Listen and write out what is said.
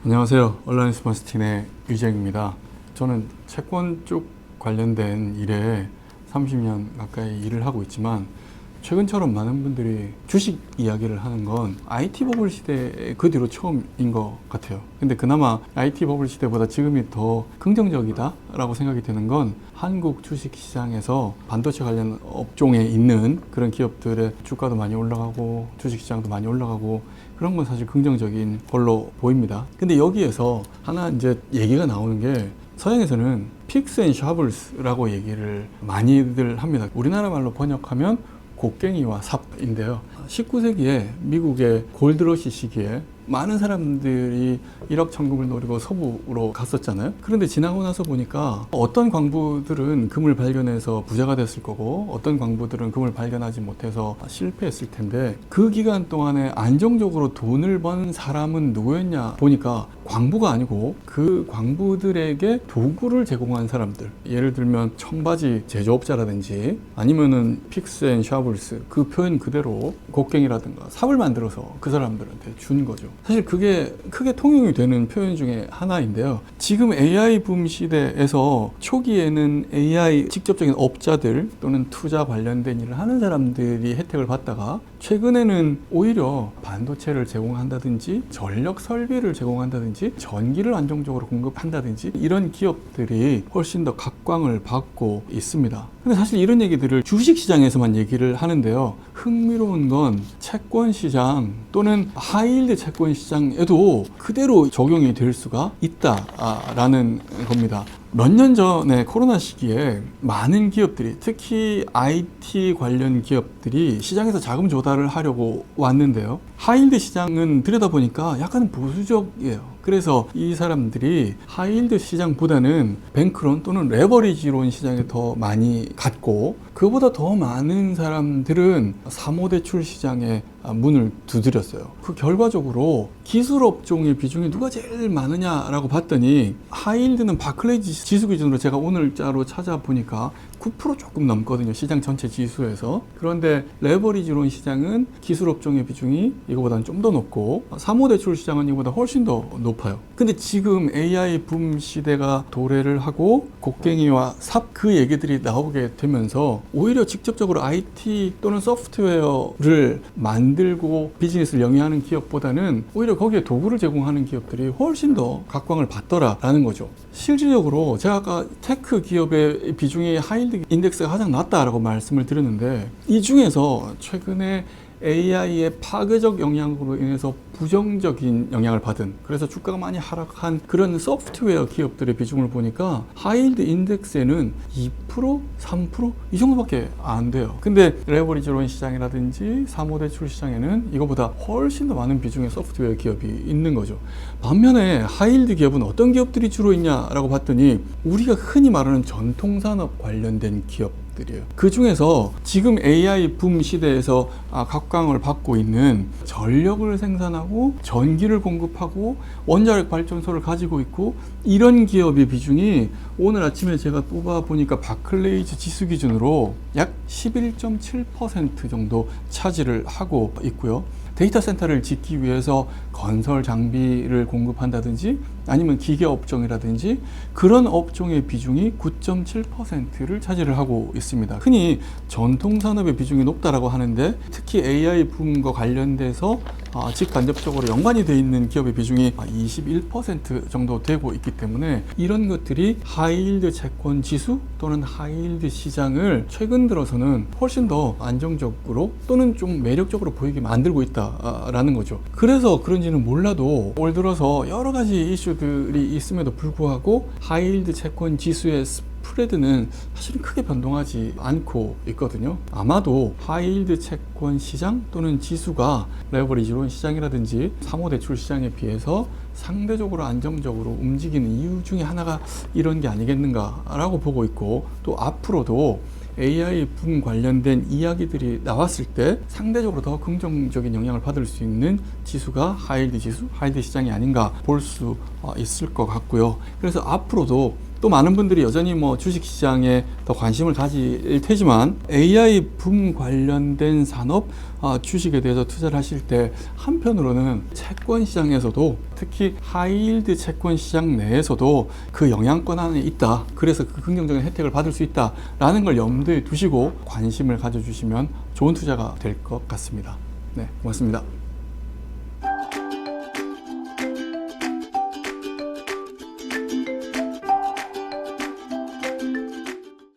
안녕하세요. 얼라이언스 마스틴의 유재익입니다. 저는 채권 쪽 관련된 일에 30년 가까이 일을 하고 있지만 최근처럼 많은 분들이 주식 이야기를 하는 건 IT 버블 시대 그 뒤로 처음인 것 같아요. 근데 그나마 IT 버블 시대보다 지금이 더 긍정적이다 라고 생각이 드는 건 한국 주식 시장에서 반도체 관련 업종에 있는 그런 기업들의 주가도 많이 올라가고 주식 시장도 많이 올라가고 그런 건 사실 긍정적인 걸로 보입니다. 근데 여기에서 하나 이제 얘기가 나오는 게 서양에서는 픽스 앤 샤블스라고 얘기를 많이들 합니다. 우리나라 말로 번역하면 곡괭이와 삽인데요. 19세기에 미국의 골드러시 시기에 많은 사람들이 일확천금을 노리고 서부로 갔었잖아요. 그런데 지나고 나서 보니까 어떤 광부들은 금을 발견해서 부자가 됐을 거고 어떤 광부들은 금을 발견하지 못해서 실패했을 텐데 그 기간 동안에 안정적으로 돈을 번 사람은 누구였냐 보니까 광부가 아니고 그 광부들에게 도구를 제공한 사람들, 예를 들면 청바지 제조업자라든지 아니면은 픽스 앤 샤블스, 그 표현 그대로 곡괭이라든가 삽을 만들어서 그 사람들한테 준 거죠. 사실 그게 크게 통용이 되는 표현 중에 하나인데요. 지금 AI 붐 시대에서 초기에는 AI 직접적인 업자들 또는 투자 관련된 일을 하는 사람들이 혜택을 받다가 최근에는 오히려 반도체를 제공한다든지 전력 설비를 제공한다든지 전기를 안정적으로 공급한다든지 이런 기업들이 훨씬 더 각광을 받고 있습니다. 근데 사실 이런 얘기들을 주식시장에서만 얘기를 하는데요. 흥미로운 건 채권 시장 또는 하이힐드 채권 시장에도 그대로 적용이 될 수가 있다라는 겁니다. 몇 년 전에 코로나 시기에 많은 기업들이, 특히 IT 관련 기업들이 시장에서 자금 조달을 하려고 왔는데요. 하이힐드 시장은 들여다보니까 약간 보수적이에요. 그래서 이 사람들이 하이힐드 시장보다는 뱅크론 또는 레버리지론 시장에 더 많이 갔고, 그보다 더 많은 사람들은 사모대출 시장에 문을 두드렸어요. 그 결과적으로 기술 업종의 비중이 누가 제일 많으냐라고 봤더니 하이힐드는 바클레이 지수 기준으로 제가 오늘자로 찾아보니까 9% 조금 넘거든요. 시장 전체 지수에서. 그런데 레버리지론 시장은 기술 업종의 비중이 이거보다는 좀 더 높고 사모대출 시장은 이거보다 훨씬 더 높아요. 근데 지금 AI 붐 시대가 도래를 하고 곡괭이와 삽 그 얘기들이 나오게 되면서 오히려 직접적으로 IT 또는 소프트웨어를 만들고 비즈니스를 영위하는 기업보다는 오히려 거기에 도구를 제공하는 기업들이 훨씬 더 각광을 받더라라는 거죠. 실질적으로 제가 아까 테크 기업의 비중이 하이힐드 인덱스가 가장 낮다라고 말씀을 드렸는데 이 중에서 최근에 AI의 파괴적 영향으로 인해서 부정적인 영향을 받은, 그래서 주가가 많이 하락한 그런 소프트웨어 기업들의 비중을 보니까 하이힐드 인덱스에는 2%, 3% 이 정도밖에 안 돼요. 근데 레버리지론 시장이라든지 사모대출 시장에는 이거보다 훨씬 더 많은 비중의 소프트웨어 기업이 있는 거죠. 반면에 하이힐드 기업은 어떤 기업들이 주로 있냐라고 봤더니 우리가 흔히 말하는 전통산업 관련된 기업, 그 중에서 지금 AI 붐 시대에서 각광을 받고 있는 전력을 생산하고 전기를 공급하고 원자력 발전소를 가지고 있고 이런 기업의 비중이 오늘 아침에 제가 뽑아보니까 바클레이즈 지수 기준으로 약 11.7% 정도 차지를 하고 있고요. 데이터 센터를 짓기 위해서 건설 장비를 공급한다든지 아니면 기계 업종이라든지 그런 업종의 비중이 9.7%를 차지를 하고 있습니다. 흔히 전통 산업의 비중이 높다라고 하는데 특히 AI 붐과 관련돼서 직간접적으로 연관이 되어 있는 기업의 비중이 21% 정도 되고 있기 때문에 이런 것들이 하이힐드 채권 지수 또는 하이힐드 시장을 최근 들어서는 훨씬 더 안정적으로 또는 좀 매력적으로 보이게 만들고 있다라는 거죠. 그래서 그런지는 몰라도 올 들어서 여러 가지 이슈들이 있음에도 불구하고 하이힐드 채권 지수의 스프레드는 사실은 크게 변동하지 않고 있거든요. 아마도 하이힐드 채권 시장 또는 지수가 레버리지론 시장이라든지 사모대출 시장에 비해서 상대적으로 안정적으로 움직이는 이유 중에 하나가 이런 게 아니겠는가라고 보고 있고, 또 앞으로도 AI 붐 관련된 이야기들이 나왔을 때 상대적으로 더 긍정적인 영향을 받을 수 있는 지수가 하이힐드 지수, 하이힐드 시장이 아닌가 볼 수 있을 것 같고요. 그래서 앞으로도 또 많은 분들이 여전히 뭐 주식시장에 더 관심을 가질 테지만 AI 붐 관련된 산업 주식에 대해서 투자를 하실 때 한편으로는 채권 시장에서도 특히 하이힐드 채권 시장 내에서도 그 영향권 안에 있다. 그래서 그 긍정적인 혜택을 받을 수 있다라는 걸 염두에 두시고 관심을 가져주시면 좋은 투자가 될 것 같습니다. 네, 고맙습니다.